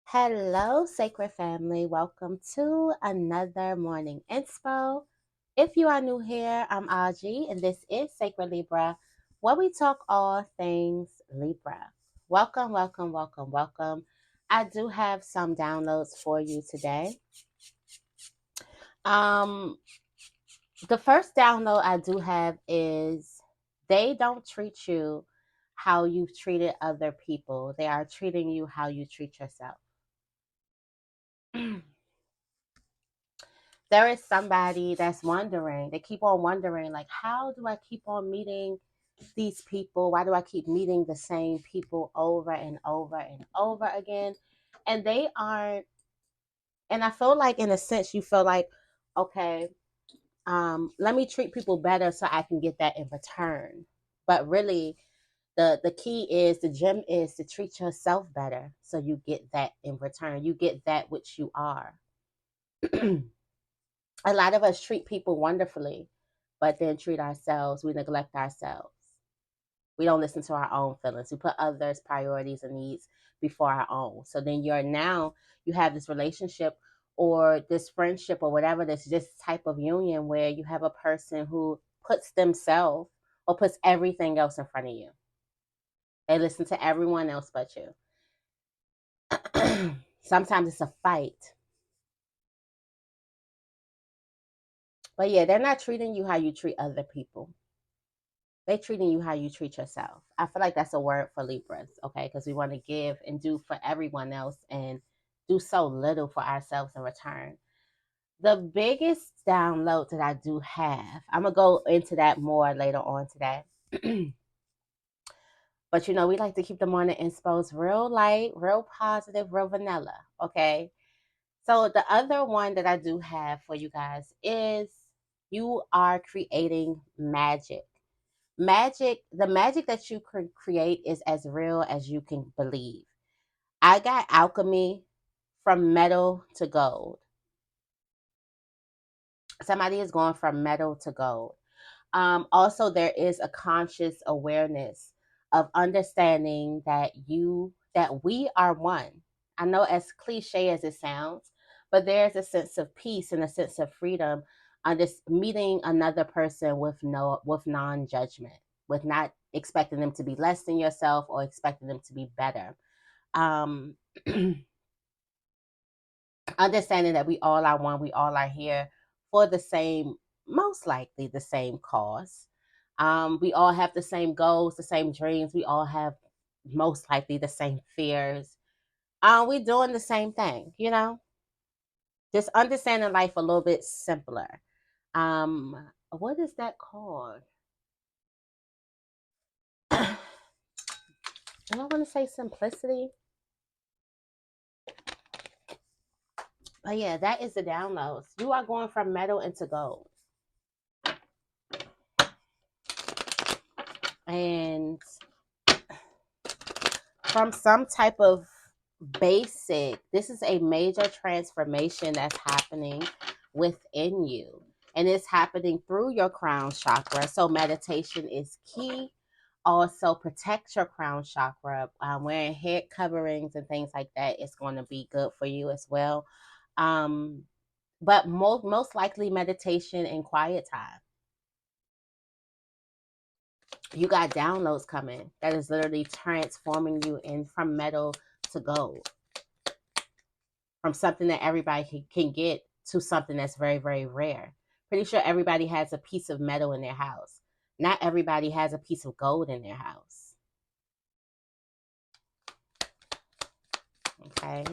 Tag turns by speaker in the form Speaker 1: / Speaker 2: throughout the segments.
Speaker 1: Hello, Sacred Family. Welcome to another morning inspo. If you are new here, I'm Auji, and this is Sacred Libra, where we talk all things Libra. Welcome, welcome, welcome, welcome. I do have some downloads for you today. Um, the first download I do have is they don't treat you how you've treated other people. They are treating you how you treat yourself. There is somebody that's wondering, they keep on wondering, like, how do I keep on meeting these people? Why do I keep meeting the same people over and over and over again? And they aren't, and I feel like, in a sense, you feel like, okay, let me treat people better so I can get that in return. But really, the key is, the gem is to treat yourself better so you get that in return. You get that which you are. A lot of us treat people wonderfully, but then treat ourselves, we neglect ourselves. We don't listen to our own feelings. We put others' priorities and needs before our own. So then you have this relationship or this friendship or whatever, this type of union where you have a person who puts themselves or puts everything else in front of you. They listen to everyone else but you. Sometimes it's a fight. But yeah, they're not treating you how you treat other people. They treating you how you treat yourself. I feel like that's a word for Libras, okay? Because we want to give and do for everyone else and do so little for ourselves in return. The biggest download that I do have, I'm gonna go into that more later on today. But we like to keep the morning inspos real light, real positive, real vanilla, okay? So the other one that I do have for you guys is, you are creating magic. The magic that you can create is as real as you can believe. I got alchemy, from metal to gold. Somebody is going from metal to gold. Also, there is a conscious awareness of understanding that we are one. I know, as cliche as it sounds, but there's a sense of peace and a sense of freedom on this meeting another person with non-judgment, with not expecting them to be less than yourself or expecting them to be better. Um, Understanding that we all are one, we all are here for the same, most likely the same cause. We all have the same goals, the same dreams. We all have most likely the same fears. We're doing the same thing, just understanding life a little bit simpler. What is that called? I don't want to say simplicity, but yeah, that is the downloads. You are going from metal into gold. And from some type of this is a major transformation that's happening within you. And it's happening through your crown chakra. So meditation is key. Also, protect your crown chakra. Wearing head coverings and things like that is going to be good for you as well. Um, but most likely meditation and quiet time. You got downloads coming that is literally transforming you in from metal to gold, from something that everybody can get to something that's very, very rare. Pretty sure everybody has a piece of metal in their house. Not everybody has a piece of gold in their house. Okay.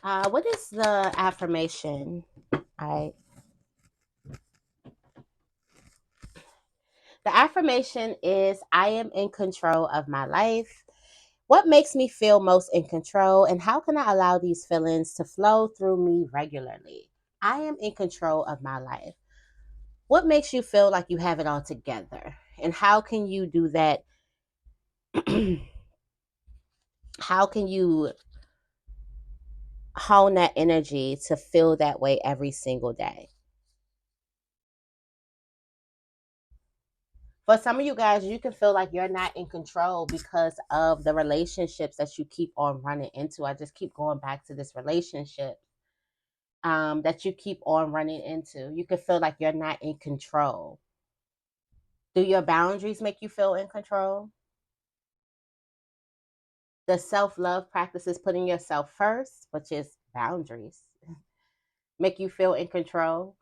Speaker 1: What is the affirmation? I The affirmation is, I am in control of my life. What makes me feel most in control, and how can I allow these feelings to flow through me regularly? I am in control of my life. What makes you feel like you have it all together? And how can you do that? How can you hone that energy to feel that way every single day? For some of you guys, you can feel like you're not in control because of the relationships that you keep on running into. I just keep going back to this relationship that you keep on running into. You can feel like you're not in control. Do your boundaries make you feel in control? The self-love practices, putting yourself first, which is boundaries, make you feel in control?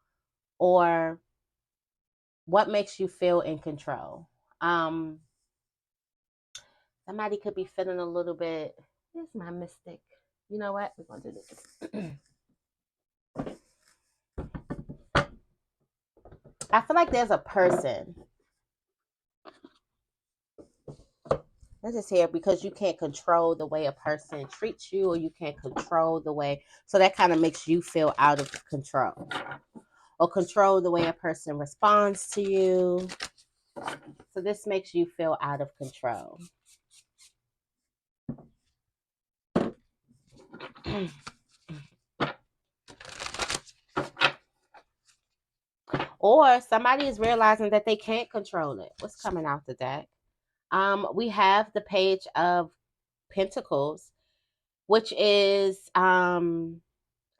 Speaker 1: Or what makes you feel in control? Um, Somebody could be feeling a little bit, here's my mystic. You know what? We're going to do this. I feel like there's a person. This is here because you can't control the way a person treats you, or you can't control the way. So that kind of makes you feel out of control, or control the way a person responds to you. So this makes you feel out of control. Or somebody is realizing that they can't control it. What's coming out the deck? We have the Page of Pentacles, which is a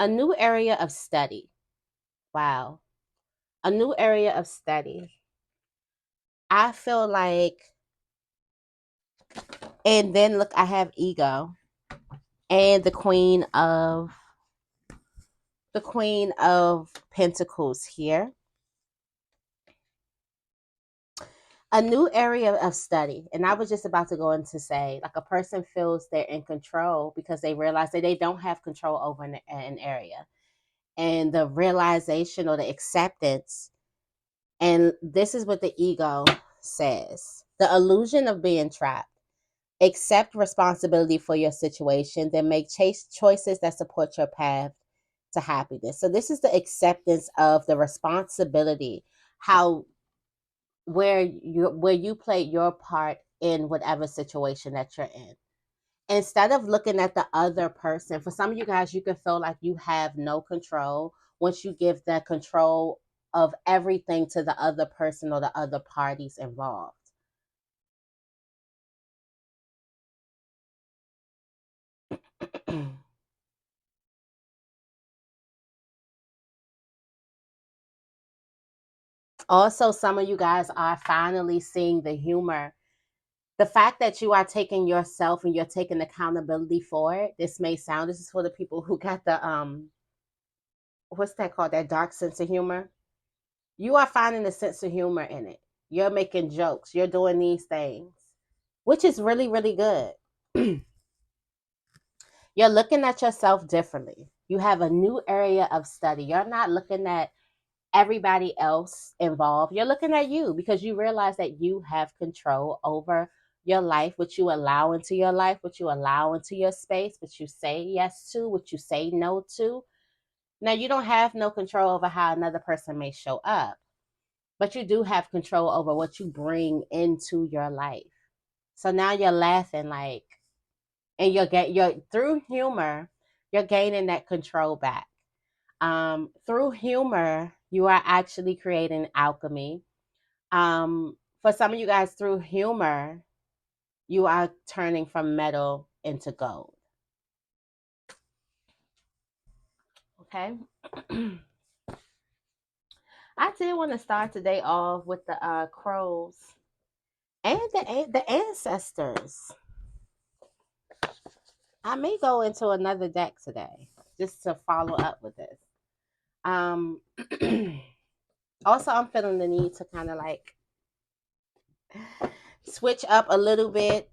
Speaker 1: new area of study. Wow. A new area of study. I feel like, and then look, I have ego and the Queen of Pentacles here. A new area of study. And I was just about to go into say, like, a person feels they're in control because they realize that they don't have control over an area. And the realization or the acceptance, and this is what the ego says: the illusion of being trapped. Accept responsibility for your situation, then make choices that support your path to happiness. So this is the acceptance of the responsibility, how where you play your part in whatever situation that you're in. Instead of looking at the other person, for some of you guys, you can feel like you have no control once you give that control of everything to the other person or the other parties involved. Also, some of you guys are finally seeing the humor. The fact that you are taking yourself and you're taking accountability for it. This is for the people who got the what's that called? That dark sense of humor. You are finding a sense of humor in it. You're making jokes. You're doing these things, which is really, really good. You're looking at yourself differently. You have a new area of study. You're not looking at everybody else involved. You're looking at you because you realize that you have control over your life, what you allow into your life, what you allow into your space, what you say yes to, what you say no to. Now, you don't have no control over how another person may show up, but you do have control over what you bring into your life. So now you're laughing, like, and you're through humor, you're gaining that control back. Through humor, you are actually creating alchemy. For some of you guys, through humor, you are turning from metal into gold. Okay. I did want to start today off with the crows and the ancestors. I may go into another deck today just to follow up with this. Um, Also, I'm feeling the need to kind of like switch up a little bit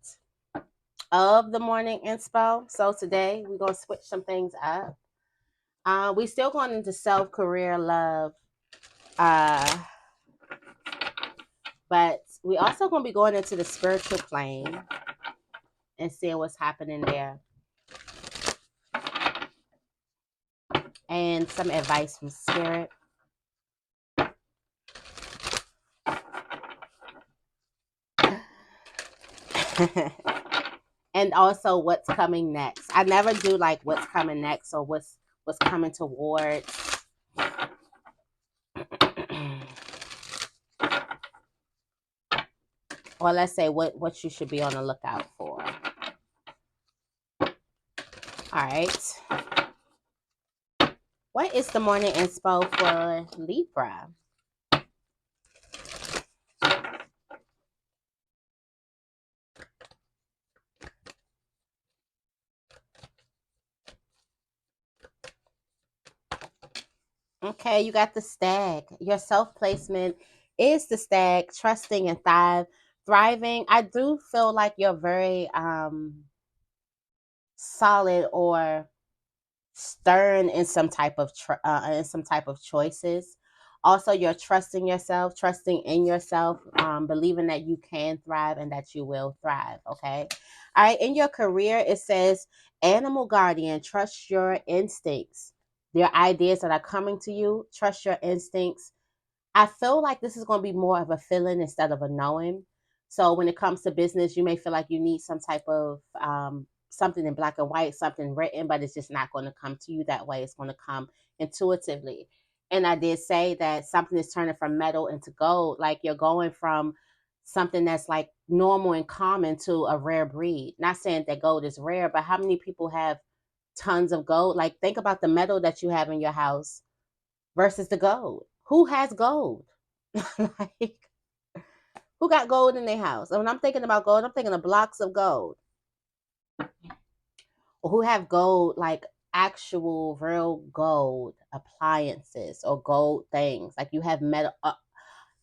Speaker 1: of the morning inspo. So today we're gonna switch some things up. We still going into self, career, love, uh, but we also gonna be going into the spiritual plane and seeing what's happening there, and some advice from spirit. And also what's coming next. I never do like what's coming next or what's coming towards. Or let's say what you should be on the lookout for. All right. What is the morning inspo for Libra? Okay, you got the stag. Your self placement is the stag, trusting and thriving. I do feel like you're very solid or stern in some type of choices. Also, you're trusting yourself, trusting in yourself, believing that you can thrive and that you will thrive. Okay. All right. In your career, it says animal guardian, trust your instincts. There are ideas that are coming to you. Trust your instincts. I feel like this is going to be more of a feeling instead of a knowing. So when it comes to business, you may feel like you need some type of something in black and white, something written, but it's just not going to come to you that way. It's going to come intuitively. And I did say that something is turning from metal into gold, like you're going from something that's like normal and common to a rare breed. Not saying that gold is rare, but how many people have tons of gold? Like think about the metal that you have in your house versus the gold. Who has gold? Like, who got gold in their house? And when I'm thinking about gold, I'm thinking of blocks of gold. Or who have gold, like actual real gold appliances or gold things. Like you have metal.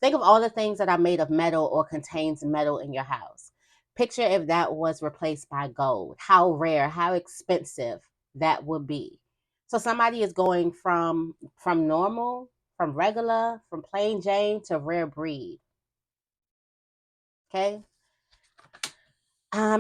Speaker 1: Think of all the things that are made of metal or contains metal in your house. Picture if that was replaced by gold. How rare, how expensive that would be. So somebody is going from normal, from regular, from plain Jane to rare breed. Okay.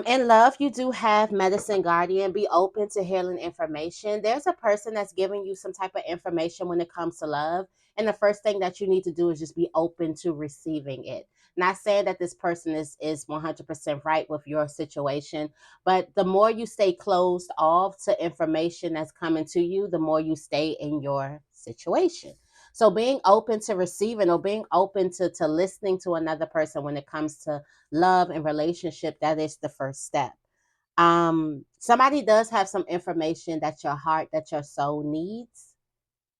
Speaker 1: In love, you do have medicine guardian. Be open to healing information. There's a person that's giving you some type of information when it comes to love. And the first thing that you need to do is just be open to receiving it. Not saying that this person is 100% right with your situation, but the more you stay closed off to information that's coming to you, the more you stay in your situation. So being open to receiving or being open to listening to another person when it comes to love and relationship, that is the first step. Somebody does have some information that your heart, that your soul needs,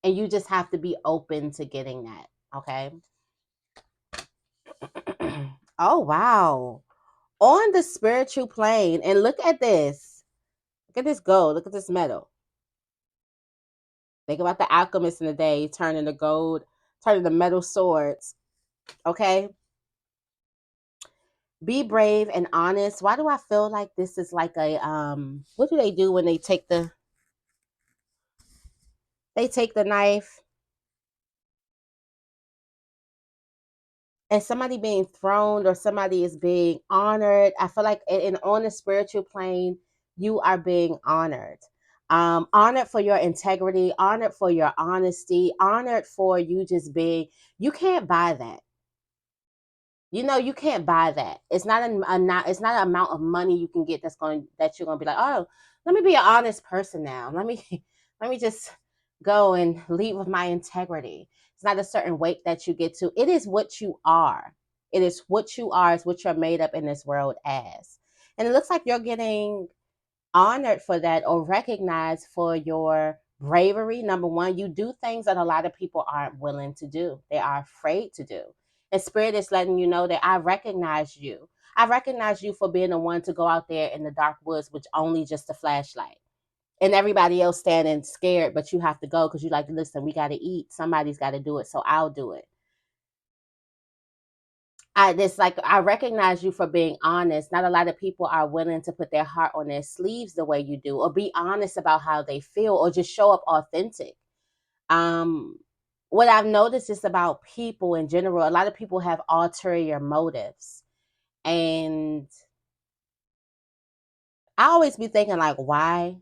Speaker 1: and you just have to be open to getting that. Okay. Oh wow. On the spiritual plane, and look at this. Look at this gold. Look at this metal. Think about the alchemist in the day turning the gold, turning the metal swords. Okay. Be brave and honest. Why do I feel like this is like a what do they do when they take the knife and somebody being thrown or somebody is being honored? I feel like on the spiritual plane, you are being honored. Honored for your integrity, honored for your honesty, honored for you just being, you can't buy that. You know, you can't buy that. It's not it's not an amount of money you can get that you're gonna be like, oh, let me be an honest person now. Let me let me just go and lead with my integrity. It's not a certain weight that you get to. It is what you are. It is what you are. It's what you're made up in this world as. And it looks like you're getting honored for that or recognized for your bravery. Number one, you do things that a lot of people aren't willing to do, they are afraid to do. And spirit is letting you know that I recognize you. I recognize you for being the one to go out there in the dark woods with only just a flashlight. And everybody else standing scared, but you have to go because you like, listen, we got to eat. Somebody's got to do it, so I'll do it. I recognize you for being honest. Not a lot of people are willing to put their heart on their sleeves the way you do, or be honest about how they feel, or just show up authentic. Um, what I've noticed is about people in general. A lot of people have ulterior motives, and I always be thinking like, why?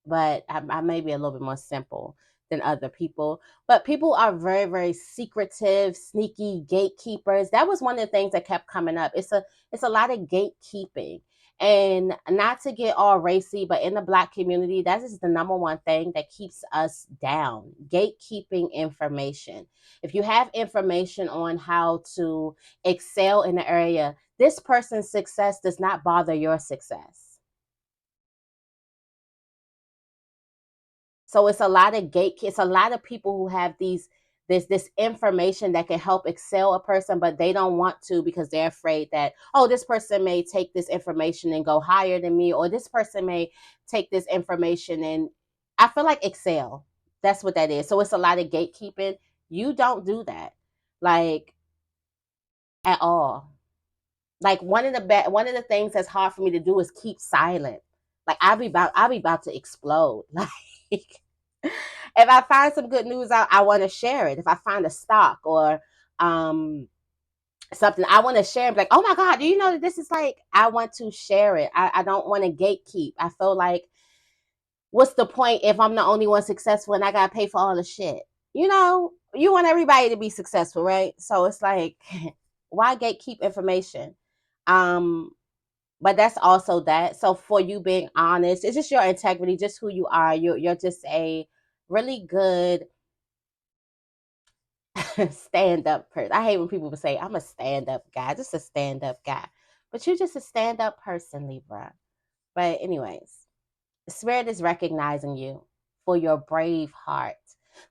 Speaker 1: But I may be a little bit more simple. than other people. But people are very, very secretive, sneaky gatekeepers. That was one of the things that kept coming up. It's a lot of gatekeeping. And not to get all racy, but in the Black community, that is the number one thing that keeps us down. Gatekeeping information. If you have information on how to excel in the area, this person's success does not bother your success. So it's a lot of people who have this information that can help excel a person, but they don't want to because they're afraid that, oh, this person may take this information and go higher than me, or this person may take this information and I feel like excel. That's what that is. So it's a lot of gatekeeping. You don't do that. Like at all. Like one of the things that's hard for me to do is keep silent. Like I'll be about to explode. Like if I find some good news out, I want to share it. If I find a stock or um something, I want to share it. Like, oh my God, do you know that this is like I want to share it. I don't want to gatekeep. I feel like what's the point if I'm the only one successful and I gotta pay for all the shit? You know, you want everybody to be successful, right? So it's like, why gatekeep information? Um, but that's also that. So for you being honest, it's just your integrity, just who you are. You're just a really good stand up person. I hate when people say I'm a stand up guy, just a stand up guy. But you're just a stand up person, Libra. But anyways, Spirit is recognizing you for your brave heart.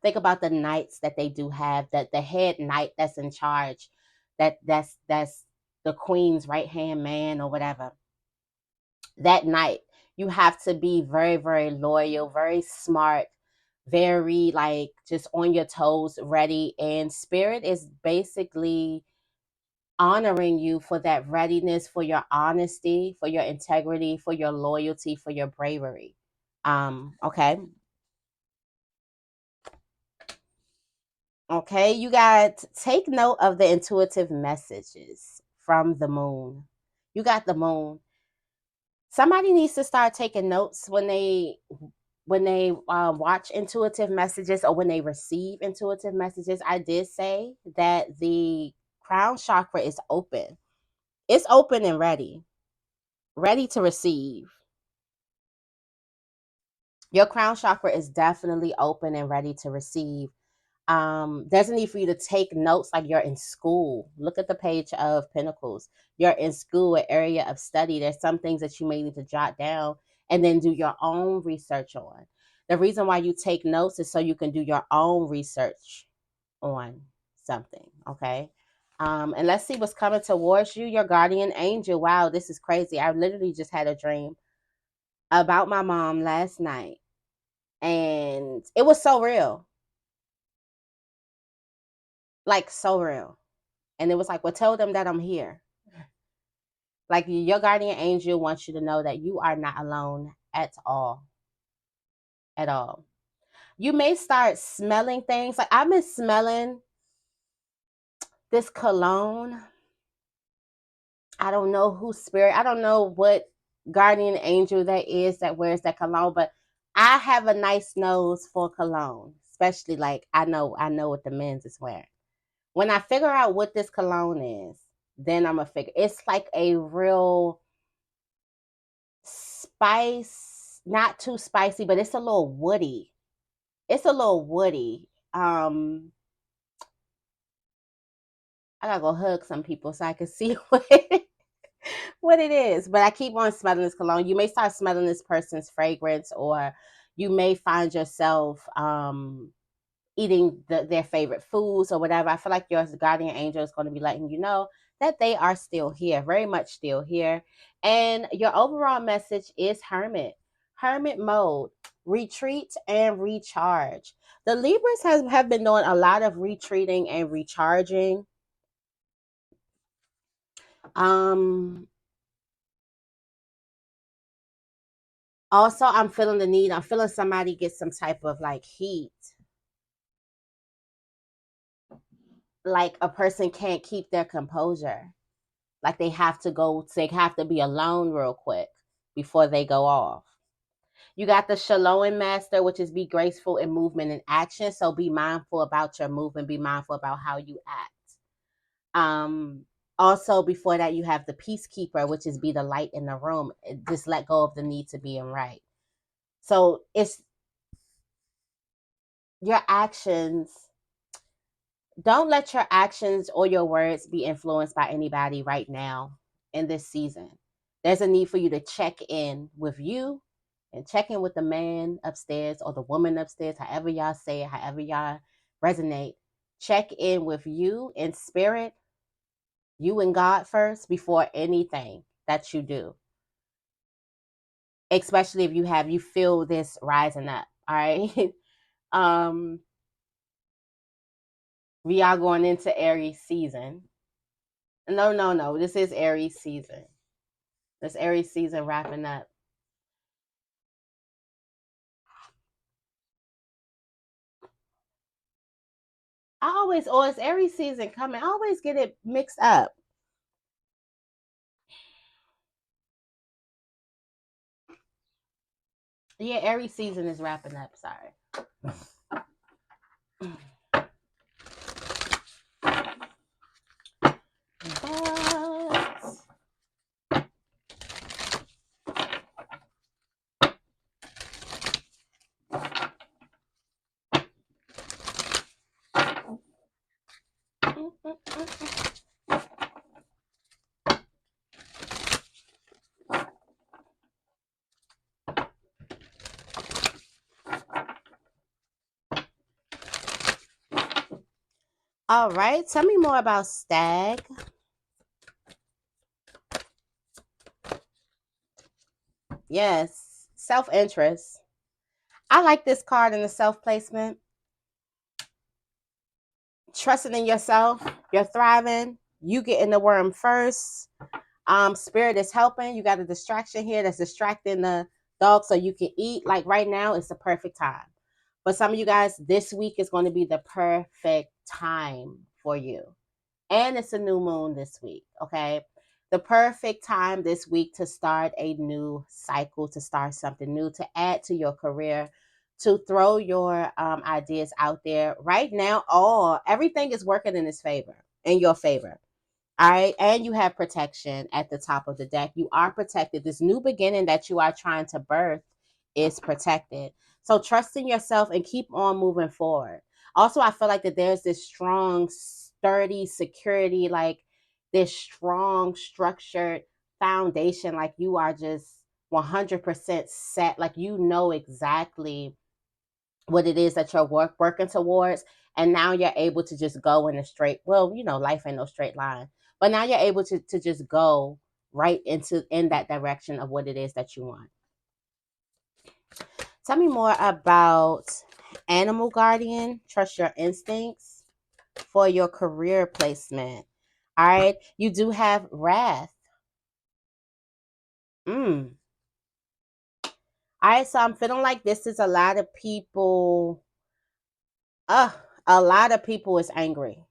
Speaker 1: Think about the knights that they do have, that the head knight that's in charge, that's the queen's right hand man or whatever. That night, you have to be very, very loyal, very smart, very like just on your toes, ready. And Spirit is basically honoring you for that readiness, for your honesty, for your integrity, for your loyalty, for your bravery. Okay. Okay, you got take note of the intuitive messages from the moon. You got the moon. Somebody needs to start taking notes when they watch intuitive messages or when they receive intuitive messages. I did say that the crown chakra is open. It's open and ready, ready to receive. Your crown chakra is definitely open and ready to receive. There's a need for you to take notes like you're in school. Look at the page of Pentacles. You're in school, an area of study. There's some things that you may need to jot down and then do your own research on. The reason why you take notes is so you can do your own research on something. Okay. And let's see what's coming towards you. Your guardian angel. Wow, this is crazy. I literally just had a dream about my mom last night. And it was so real. Like so real. And it was like, well, tell them that I'm here. Like your guardian angel wants you to know that you are not alone at all. At all. You may start smelling things. Like I've been smelling this cologne. I don't know whose spirit, I don't know what guardian angel that is that wears that cologne, but I have a nice nose for cologne. Especially like I know what the men's is wearing. When I figure out what this cologne is, then I'm gonna figure it's like a real spice, not too spicy, but it's a little woody. It's a little woody. I gotta go hug some people so I can see what it is. But I keep on smelling this cologne. You may start smelling this person's fragrance, or you may find yourself eating their favorite foods or whatever. I feel like your guardian angel is going to be letting you know that they are still here, very much still here. And your overall message is hermit mode, retreat and recharge. The Libras have been doing a lot of retreating and recharging. Um, Also, I'm feeling somebody get some type of like heat. Like a person can't keep their composure. Like they have to be alone real quick before they go off. You got the Shalom Master, which is be graceful in movement and action. So be mindful about your movement, be mindful about how you act. Also before that, you have the Peacekeeper, which is be the light in the room. Just let go of the need to be in right. So it's your actions. Don't let your actions or your words be influenced by anybody right now in this season. There's a need for you to check in with you and check in with the man upstairs or the woman upstairs, however y'all say it, however y'all resonate. Check in with you in spirit, you and God first before anything that you do. Especially if you feel this rising up. All right. um we are going into Aries season. No. This is Aries season. This Aries season wrapping up. It's Aries season coming. I always get it mixed up. Yeah, Aries season is wrapping up. Sorry. But all right, tell me more about Stag. Yes, self-interest. I like this card in the self-placement. Trusting in yourself, you're thriving, you getting the worm first. Spirit is helping. You got a distraction here that's distracting the dog so you can eat. Like right now, it's the perfect time. But some of you guys, this week is going to be the perfect time for you. And it's a new moon this week, okay? The perfect time this week to start a new cycle, to start something new, to add to your career, to throw your ideas out there. Right now, everything is working in its favor, in your favor. All right. And you have protection at the top of the deck. You are protected. This new beginning that you are trying to birth is protected. So trust in yourself and keep on moving forward. Also, I feel like that there's this strong, sturdy security, like this strong, structured foundation. Like you are just 100% set. Like you know exactly what it is that you're working towards, and now you're able to just go in a straight, well, life ain't no straight line, but now you're able to just go right in that direction of what it is that you want. Tell me more about Animal Guardian. Trust your instincts for your career placement. All right, you do have Wrath. All right, so I'm feeling like this is a lot of people. A lot of people is angry.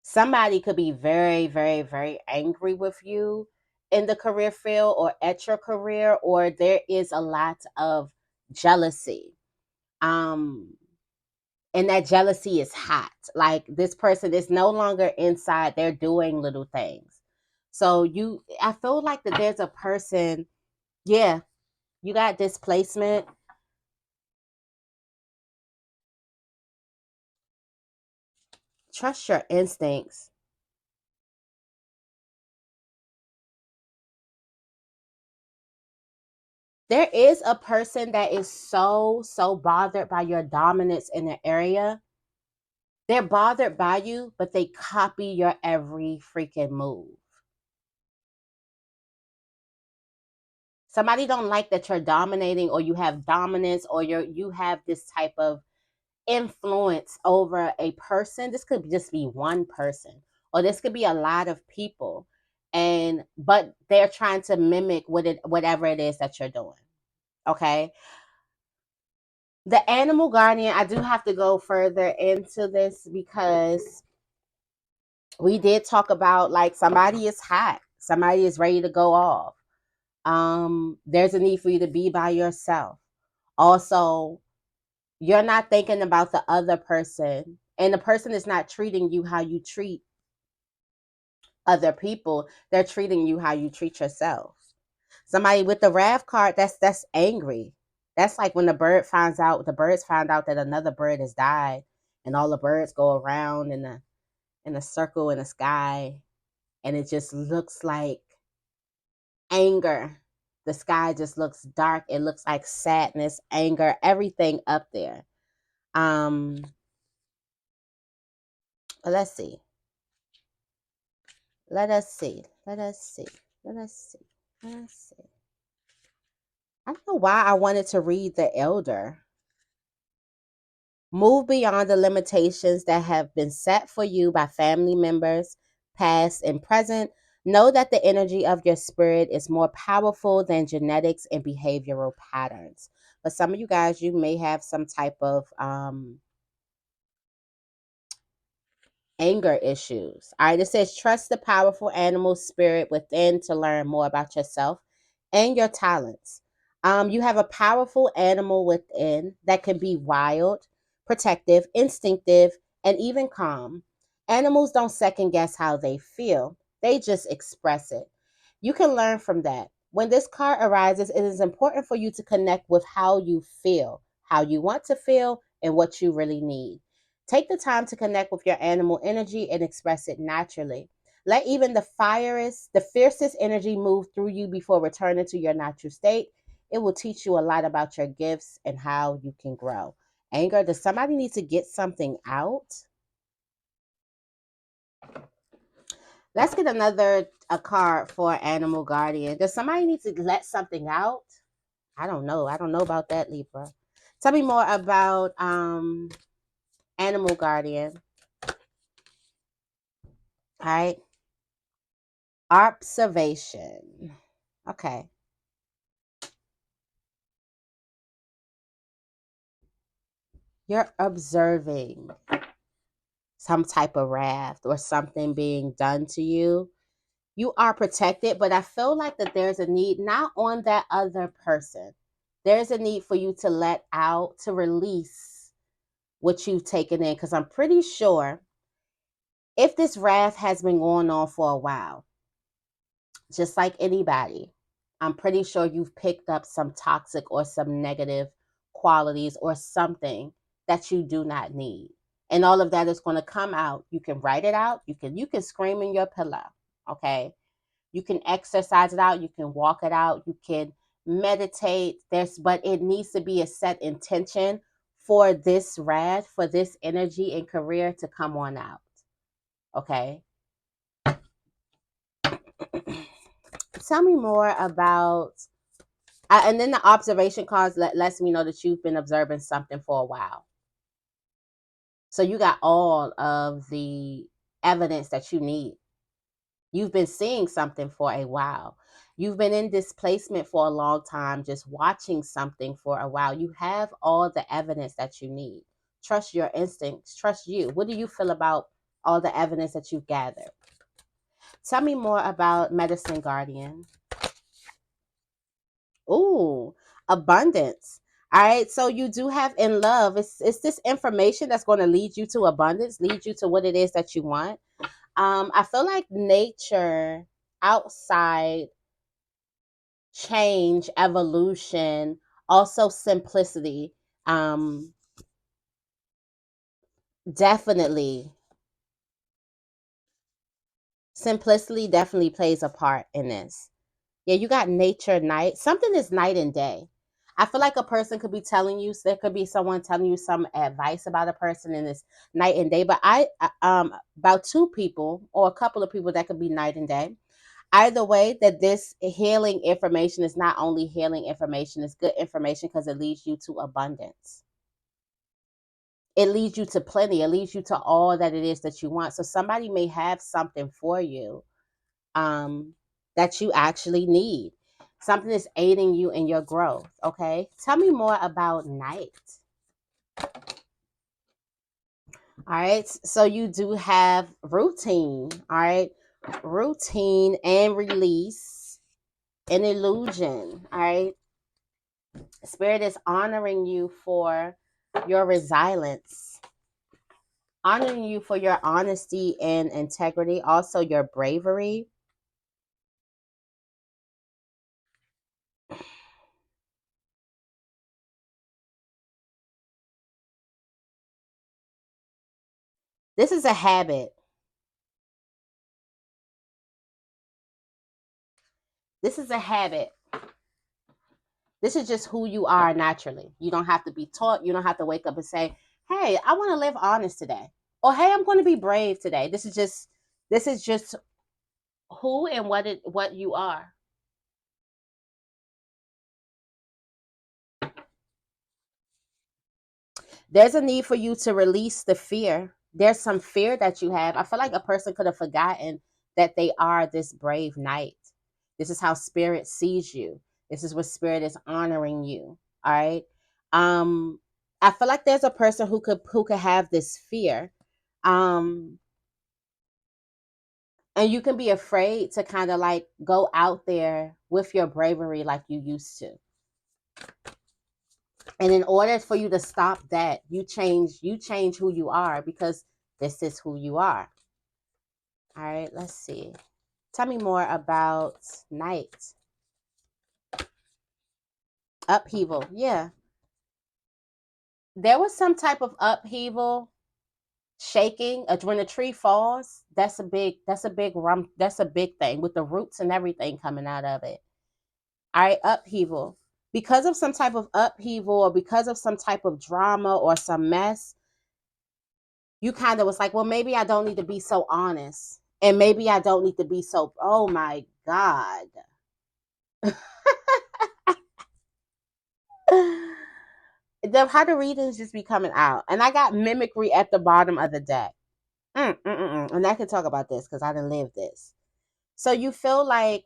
Speaker 1: Somebody could be very, very, very angry with you in the career field or at your career, or there is a lot of jealousy. Um, and that jealousy is hot. Like this person is no longer inside, they're doing little things. So I feel like that there's a person, yeah, you got displacement. Trust your instincts. There is a person that is so bothered by your dominance in the area. They're bothered by you, but they copy your every freaking move. Somebody don't like that you're dominating, or you have dominance, or you have this type of influence over a person. This could just be one person, or this could be a lot of people, but they're trying to mimic whatever it is that you're doing. Okay. The Animal Guardian, I do have to go further into this because we did talk about like somebody is hot, somebody is ready to go off. There's a need for you to be by yourself. Also, you're not thinking about the other person, and the person is not treating you how you treat other people. They're treating you how you treat yourself. Somebody with the wrath card, that's angry. That's like when the birds find out that another bird has died, and all the birds go around in a circle in the sky, and it just looks like anger. The sky just looks dark. It looks like sadness, anger, everything up there. Um, let's see. Let us see. Let us see. Let us see. Let us see. I don't know why I wanted to read the Elder. Move beyond the limitations that have been set for you by family members, past and present. Know that the energy of your spirit is more powerful than genetics and behavioral patterns. For some of you guys, you may have some type of anger issues. All right, it says trust the powerful animal spirit within to learn more about yourself and your talents. You have a powerful animal within that can be wild, protective, instinctive, and even calm. Animals don't second guess how they feel, they just express it. You can learn from that. When this card arises, it is important for you to connect with how you feel, how you want to feel, and what you really need. Take the time to connect with your animal energy and express it naturally. Let even the fiercest energy move through you before returning to your natural state. It will teach you a lot about your gifts and how you can grow. Anger, does somebody need to get something out? Let's get another a card for animal guardian. Does somebody need to let something out? I don't know. I don't know about that, Libra. Tell me more about animal guardian. All right. Observation. Okay. You're observing some type of wrath or something being done to you. You are protected, but I feel like that there's a need not on that other person. There's a need for you to let out, to release what you've taken in. Because I'm pretty sure if this wrath has been going on for a while, just like anybody, I'm pretty sure you've picked up some toxic or some negative qualities or something that you do not need. And all of that is going to come out. You can write it out. You can scream in your pillow. Okay. You can exercise it out. You can walk it out. You can meditate. But it needs to be a set intention for this wrath, for this energy and career to come on out. Okay. Tell me more about and then the observation cards lets me know that you've been observing something for a while. So you got all of the evidence that you need. You've been seeing something for a while. You've been in displacement for a long time, just watching something for a while. You have all the evidence that you need. Trust your instincts. Trust you. What do you feel about all the evidence that you've gathered? Tell me more about Medicine Guardian. Ooh, abundance. All right. So you do have in love. It's this information that's going to lead you to abundance, lead you to what it is that you want. I feel like nature, outside, change, evolution, also simplicity. Um, definitely, simplicity definitely plays a part in this. Yeah, you got nature, night. Something is night and day. I feel like a person could be telling you, there could be someone telling you some advice about a person and it's night and day. But about two people or a couple of people that could be night and day. Either way, that this healing information is not only healing information, it's good information because it leads you to abundance. It leads you to plenty. It leads you to all that it is that you want. So somebody may have something for you um, that you actually need. Something that's aiding you in your growth. Okay. Tell me more about night. All right. So you do have routine. All right. Routine and release. an illusion. All right. Spirit is honoring you for your resilience, honoring you for your honesty and integrity, also your bravery. This is a habit. This is a habit. This is just who you are naturally. You don't have to be taught. You don't have to wake up and say, "Hey, I want to live honest today," or "Hey, I'm going to be brave today." This is just who and what you are. There's a need for you to release the fear. There's some fear that you have. I feel like a person could have forgotten that they are this brave knight. This is how spirit sees you. This is what spirit is honoring you. All right. Um, I feel like there's a person who could have this fear. Um, and you can be afraid to kind of like go out there with your bravery like you used to. And in order for you to stop that, you change who you are, because this is who you are. All right, let's see. Tell me more about night. Upheaval. Yeah. There was some type of upheaval, shaking. When a tree falls, that's a big thing with the roots and everything coming out of it. All right, upheaval. Because of some type of upheaval or because of some type of drama or some mess, you kind of was like, well, maybe I don't need to be so honest. And maybe I don't need to be so, oh my God. How the readings just be coming out. And I got mimicry at the bottom of the deck. And I can talk about this because I didn't live this. So you feel like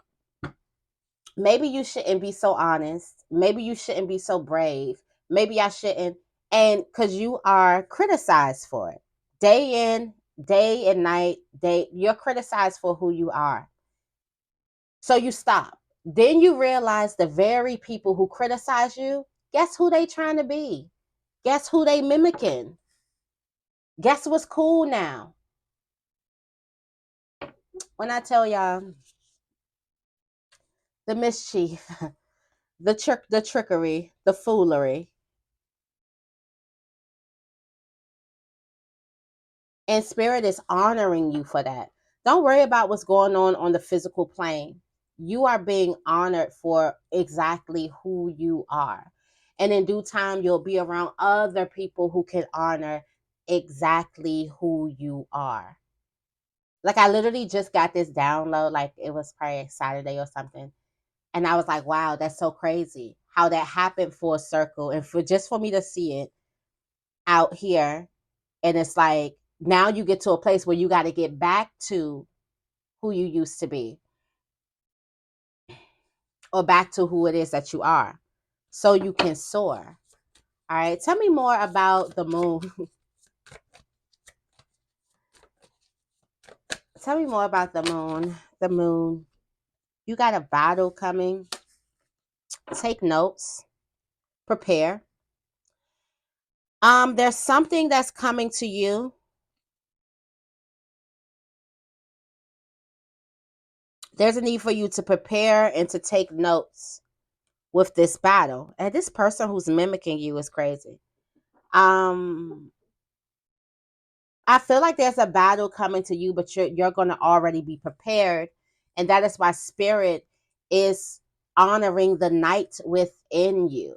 Speaker 1: maybe you shouldn't be so honest. Maybe you shouldn't be so brave. Maybe I shouldn't. And because you are criticized for it. Day in, day and night, you're criticized for who you are. So you stop. Then you realize the very people who criticize you, guess who they trying to be? Guess who they mimicking? Guess what's cool now? When I tell y'all the mischief, the trickery, the foolery, and spirit is honoring you for that. Don't worry about what's going on the physical plane. You are being honored for exactly who you are. And in due time, you'll be around other people who can honor exactly who you are. Like, I literally just got this download, like it was probably Saturday or something. And I was like, wow, that's so crazy how that happened for a circle. And for just for me to see it out here. And it's like, now you get to a place where you got to get back to who you used to be, or back to who it is that you are, so you can soar. All right. Tell me more about the moon. Tell me more about the moon. The moon. You got a battle coming. Take notes. Prepare. There's something that's coming to you. There's a need for you to prepare and to take notes with this battle. And this person who's mimicking you is crazy. Um, I feel like there's a battle coming to you, but you're going to already be prepared, and that is why spirit is honoring the night within you,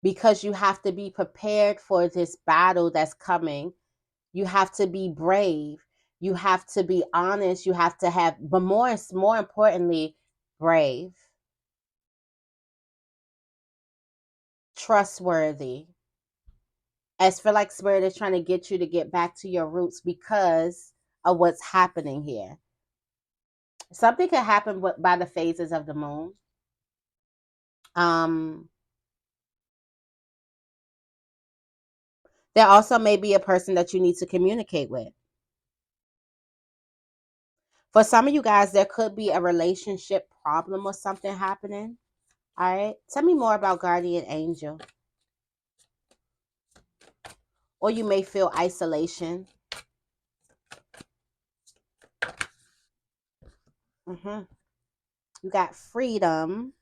Speaker 1: because you have to be prepared for this battle that's coming. You have to be brave. You have to be honest. You have to have, but more importantly, brave, trustworthy. As feel like spirit is trying to get you to get back to your roots because of what's happening here. Something could happen by the phases of the moon. Um, there also may be a person that you need to communicate with. For some of you guys, there could be a relationship problem or something happening. All right. Tell me more about guardian angel. Or you may feel isolation. You got freedom.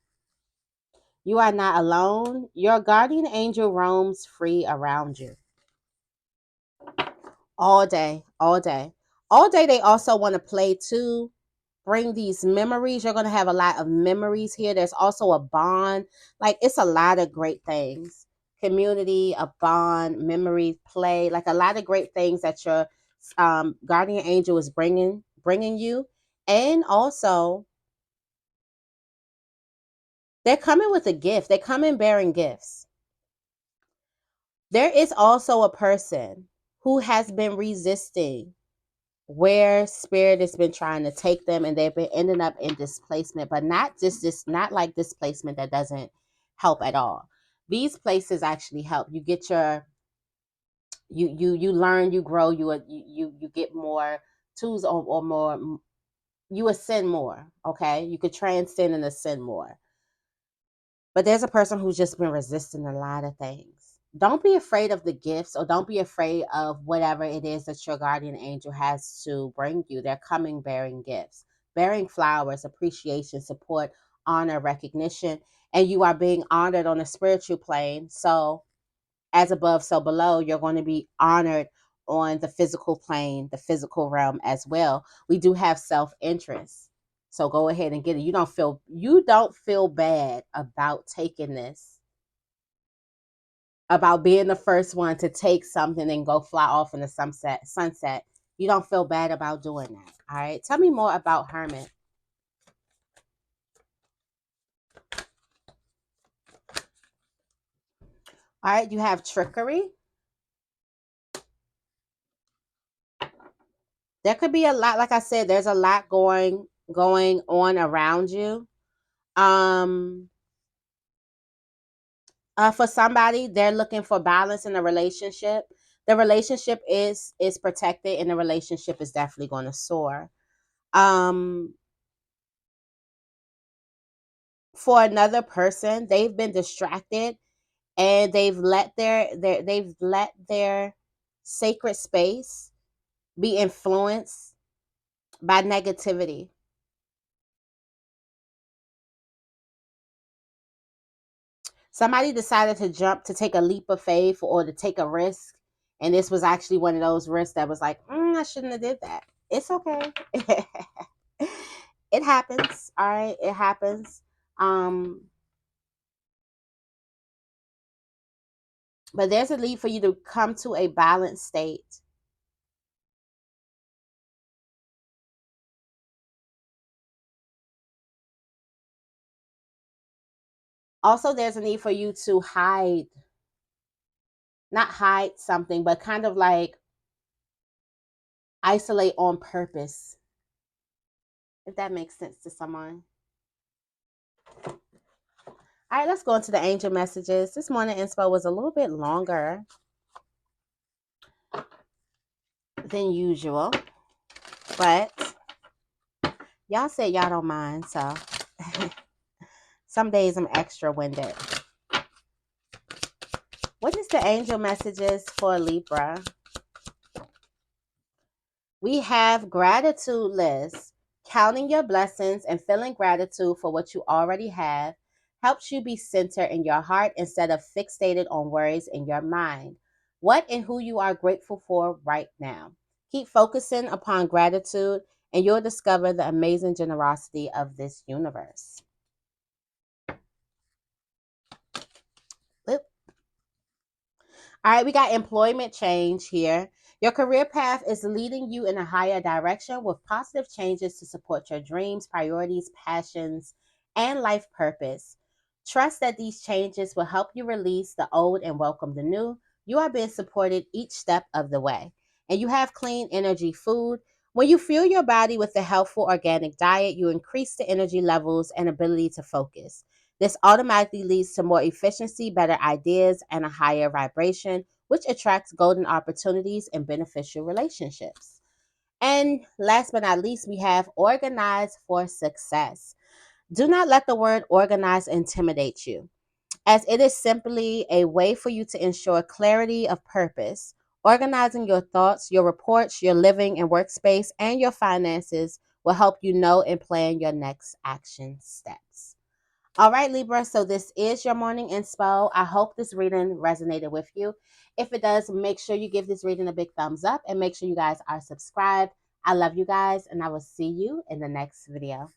Speaker 1: You are not alone. Your guardian angel roams free around you all day, all day. All day, they also want to play too. Bring these memories. You're going to have a lot of memories here. There's also a bond. Like, it's a lot of great things. Community, a bond, memories, play. Like, a lot of great things that your guardian angel is bringing you. And also, they're coming with a gift. They come in bearing gifts. There is also a person who has been resisting where spirit has been trying to take them, and they've been ending up in displacement, but not just this, not like displacement that doesn't help at all. These places actually help. You get your, you learn, you grow, you get more tools, or more, you ascend more. Okay, you could transcend and ascend more. But there's a person who's just been resisting a lot of things. Don't be afraid of the gifts, or don't be afraid of whatever it is that your guardian angel has to bring you. They're coming bearing gifts, bearing flowers, appreciation, support, honor, recognition, and you are being honored on a spiritual plane. So, as above, so below, you're going to be honored on the physical plane, the physical realm as well. We do have self-interest. So go ahead and get it. You don't feel bad about taking this, about being the first one to take something and go fly off in the sunset. You don't feel bad about doing that. All right. Tell me more about Hermit. All right, you have trickery. There could be a lot, like I said, there's a lot going on around you. Um for somebody, they're looking for balance in a relationship. The relationship is protected, and the relationship is definitely going to soar. um for another person, they've been distracted, and they've let their sacred space be influenced by negativity. Somebody decided to jump, to take a leap of faith, or to take a risk, and this was actually one of those risks that was like, I shouldn't have did that. It's okay. It happens. All right, it happens. um but there's a need for you to come to a balanced state. Also, there's a need for you to hide, not hide something, but kind of like isolate on purpose, if that makes sense to someone. All right, let's go into the angel messages. This morning inspo was a little bit longer than usual, but y'all said y'all don't mind, so some days I'm extra winded. What is the angel messages for Libra? We have gratitude lists. Counting your blessings and feeling gratitude for what you already have helps you be centered in your heart instead of fixated on worries in your mind. What and who you are grateful for right now. Keep focusing upon gratitude, and you'll discover the amazing generosity of this universe. Oop. All right, we got employment change here. Your career path is leading you in a higher direction with positive changes to support your dreams, priorities, passions, and life purpose. Trust that these changes will help you release the old and welcome the new. You are being supported each step of the way. And you have clean energy food. When you fuel your body with a healthful organic diet, you increase the energy levels and ability to focus. This automatically leads to more efficiency, better ideas, and a higher vibration, which attracts golden opportunities and beneficial relationships. And last but not least, we have organize for success. Do not let the word organize intimidate you, as it is simply a way for you to ensure clarity of purpose. Organizing your thoughts, your reports, your living and workspace, and your finances will help you know and plan your next action steps. All right, Libra. So this is your morning inspo. I hope this reading resonated with you. If it does, make sure you give this reading a big thumbs up and make sure you guys are subscribed. I love you guys, and I will see you in the next video.